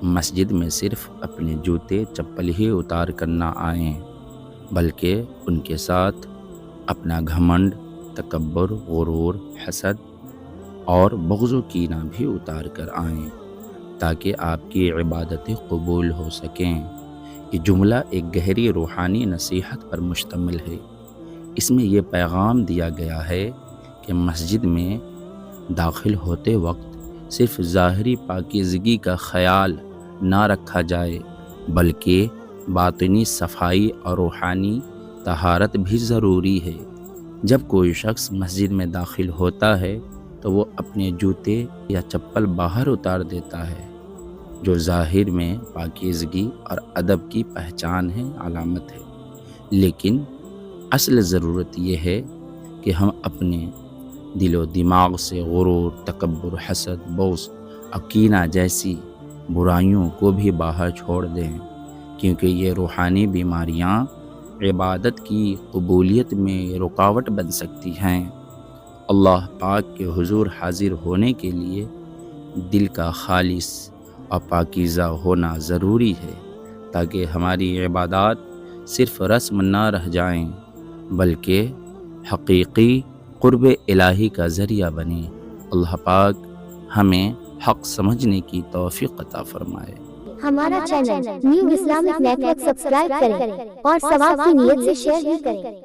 مسجد میں صرف اپنے جوتے چپل ہی اتار کر نہ آئیں، بلکہ ان کے ساتھ اپنا گھمنڈ، تکبر، غرور، حسد اور بغض و کینہ بھی اتار کر آئیں تاکہ آپ کی عبادتیں قبول ہو سکیں۔ یہ جملہ ایک گہری روحانی نصیحت پر مشتمل ہے۔ اس میں یہ پیغام دیا گیا ہے کہ مسجد میں داخل ہوتے وقت صرف ظاہری پاکیزگی کا خیال نہ رکھا جائے، بلکہ باطنی صفائی اور روحانی طہارت بھی ضروری ہے۔ جب کوئی شخص مسجد میں داخل ہوتا ہے تو وہ اپنے جوتے یا چپل باہر اتار دیتا ہے، جو ظاہر میں پاکیزگی اور ادب کی پہچان ہے، علامت ہے۔ لیکن اصل ضرورت یہ ہے کہ ہم اپنے دل و دماغ سے غرور، تکبر، حسد، بغض اور کینہ جیسی برائیوں کو بھی باہر چھوڑ دیں، کیونکہ یہ روحانی بیماریاں عبادت کی قبولیت میں رکاوٹ بن سکتی ہیں۔ اللہ پاک کے حضور حاضر ہونے کے لیے دل کا خالص اور پاکیزہ ہونا ضروری ہے، تاکہ ہماری عبادات صرف رسم نہ رہ جائیں بلکہ حقیقی قرب الہی کا ذریعہ بنیں۔ اللہ پاک ہمیں حق سمجھنے کی توفیق عطا فرمائے۔ ہمارا channel new Islamic network subscribe کریں اور ثواب کی نیت سے شیئر بھی کریں۔